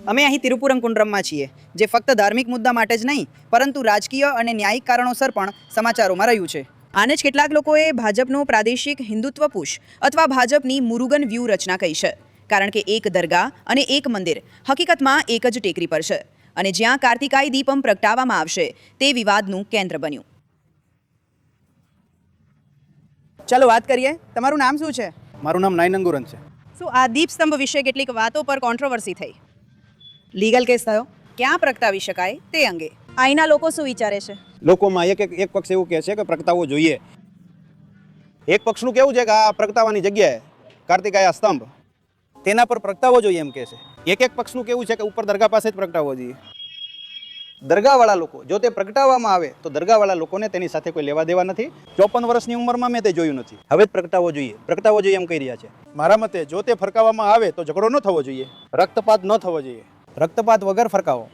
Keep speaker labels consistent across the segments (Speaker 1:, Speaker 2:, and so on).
Speaker 1: અમે અહીં તિરુપુરંકુન્ડ્રમમાં છીએ, જે ફક્ત ધાર્મિક મુદ્દા માટે જ નહીં પરંતુ રાજકીય અને ન્યાયિક કારણોસર પણ સમાચારોમાં રહ્યું છે. આને જ કેટલાક લોકોએ ભાજપનું પ્રાદેશિક હિન્દુત્વ પુશ અથવા ભાજપની મુરુગન વ્યૂહરચના કહી છે, કારણ કે એક દરગાહ અને એક મંદિર હકીકતમાં એક જ ટેકરી પર છે અને જ્યાં કાર્તિકાઈ દીપમ પ્રગટાવવામાં આવશે તે વિવાદનું કેન્દ્ર બન્યું. ચાલો વાત કરીએ. તમારું નામ શું છે?
Speaker 2: મારું નામ નાયનંગુરન છે.
Speaker 1: શું આ દીપસ્તંભ વિશે કેટલીક વાતો પર કોન્ટ્રોવર્સી થઈ, લીગલ કેસ થયો, ક્યાં પ્રગટાવી શકાય તે અંગે અહીંના લોકો શું વિચારે છે?
Speaker 2: લોકોમાં એક પક્ષ એવું કહે છે કે પ્રગટાવવો જોઈએ. એક પક્ષનું કેવું છે કે આ પ્રગટાવવાની જગ્યાએ કાર્તિકાયા સ્તંભ તેના પર પ્રગટાવવો જોઈએ એમ કહે છે. એક પક્ષનું કેવું છે કે ઉપર દરગાહ પાસે જ પ્રગટાવવો જોઈએ. દરગાહવાળા લોકો જો તે પ્રગટાવવામાં આવે તો દરગાહવાળા લોકોને તેની સાથે કોઈ લેવા દેવા નથી. 54 વર્ષની ઉંમરમાં મેં તે જોયું નથી. હવે જ પ્રગટાવવો જોઈએ એમ કહી રહ્યા છે. મારા મતે જો તે ફરકાવવામાં આવે તો ઝઘડો ન થવો જોઈએ, રક્તપાત ન થવો જોઈએ. રક્તપાત વગર ફરકાવો.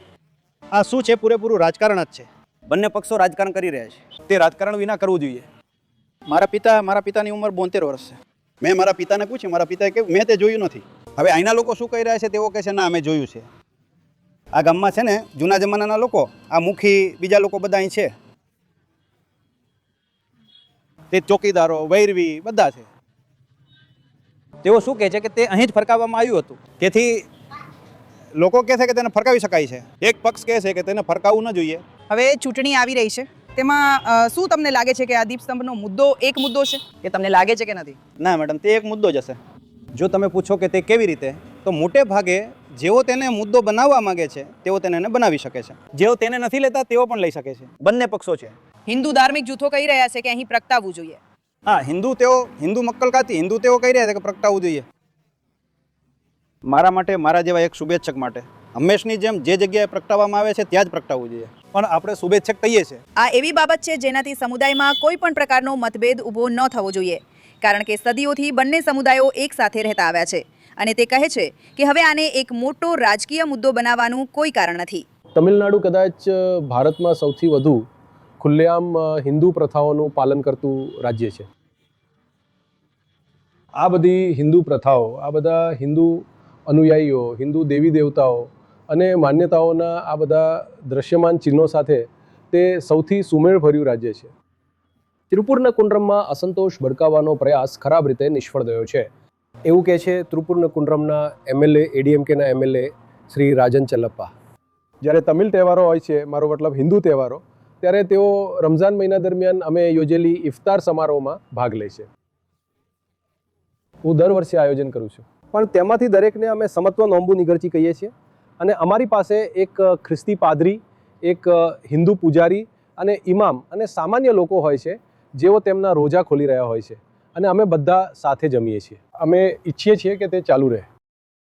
Speaker 2: આ શું છે? પૂરેપૂરું રાજકારણ જ છે. બંને પક્ષો રાજકારણ કરી રહ્યા છે. તે રાજકારણ વિના કરવું જોઈએ. મારા પિતાની ઉંમર 72 વર્ષ છે. મેં મારા પિતાને પૂછ્યું, મારા પિતાએ કહ્યું મેં તે જોયું નથી. હવે અહીંના લોકો શું કહી રહ્યા છે? તેઓ કહે છે ના અમે જોયું છે. આ ગામમાં છે ને જૂના જમાનાના લોકો, આ મુખી બીજા લોકો બધા અહીં છે, તે ચોકીદારો, વૈરવી બધા છે. તેઓ શું કહે છે કે તે અહીં જ ફરકાવવામાં આવ્યું હતું. તેથી લોકો કહે છે કે તેને ફરકાવી શકાય છે. એક પક્ષ કહે છે કે તેને ફરકાવવું ન જોઈએ.
Speaker 1: હવે ચૂંટણી આવી રહી છે, તેમાં શું તમને લાગે છે કે આ દીપસ્તંભનો મુદ્દો એક મુદ્દો છે કે તમને લાગે છે કે નથી?
Speaker 2: ના મેડમ, તે એક મુદ્દો જ હશે. જો તમે પૂછો કે તે કેવી રીતે, તો મોટે ભાગે જેઓ તેને મુદ્દો બનાવવા માંગે છે તેઓ તેને બનાવી શકે છે. જેઓ તેને નથી લેતા તેઓ પણ લઈ શકે છે. બંને પક્ષો છે.
Speaker 1: હિન્દુ ધાર્મિક જૂથો કહી રહ્યા છે કે અહીં પ્રગટાવવું જોઈએ.
Speaker 2: હા, હિન્દુ મક્કલકાતી હિન્દુ તેઓ કહી રહ્યા છે કે પ્રગટાવવું જોઈએ. મારા માટે, મારા જેવા એક શુભેચ્છક માટે હંમેશની જેમ જે જગ્યાએ પ્રગટાવવામાં આવે છે ત્યાં જ પ્રગટાવવું જોઈએ. પણ આપણે શુભેચ્છક કહીએ છીએ.
Speaker 1: આ એવી બાબત છે જેનાથી સમુદાયમાં કોઈ પણ પ્રકારનો મતભેદ ઊભો ન થવો જોઈએ, કારણ કે સદીઓથી બંને સમુદાયો એક સાથે રહેતા આવ્યા છે અને તે કહે છે કે હવે આને એક મોટો રાજકીય મુદ્દો બનાવવાનું કોઈ કારણ નથી.
Speaker 3: તમિલનાડુ કદાચ ભારતમાં સૌથી વધુ ખુલ્લેઆમ હિન્દુ પ્રથાઓનું પાલન કરતું રાજ્ય છે. આ બધી હિન્દુ પ્રથાઓ, આ બધા હિન્દુ અનુયાયીઓ, હિન્દુ દેવી દેવતાઓ અને માન્યતાઓના આ બધા દ્રશ્યમાન ચિહ્નો સાથે તે સૌથી સુમેળભર્યું રાજ્ય છે. તિરુપુરનકુન્ડ્રમમાં અસંતોષ ભડકાવવાનો પ્રયાસ ખરાબ રીતે નિષ્ફળ ગયો છે, એવું કહે છે તિરુપુરનકુન્ડ્રમના એમએલએ, એડીએમકેના એમએલએ શ્રી રાજન ચેલ્લપ્પા. જ્યારે તમિલ તહેવારો હોય છે, મારો મતલબ હિન્દુ તહેવારો, ત્યારે તેઓ રમઝાન મહિના દરમિયાન અમે યોજેલી ઇફતાર સમારોહમાં ભાગ લે છે. હું દર વર્ષે આયોજન કરું છું, પણ તેમાંથી દરેકને અમે સમત્વ નોંબુ નિગરચી કહીએ છીએ અને અમારી પાસે એક ખ્રિસ્તી પાદરી, એક હિન્દુ પૂજારી અને ઇમામ અને સામાન્ય લોકો હોય છે જેઓ તેમના રોજા ખોલી રહ્યા હોય છે અને અમે બધા સાથે જમીએ છીએ. અમે ઈચ્છીએ છીએ કે તે ચાલુ રહે.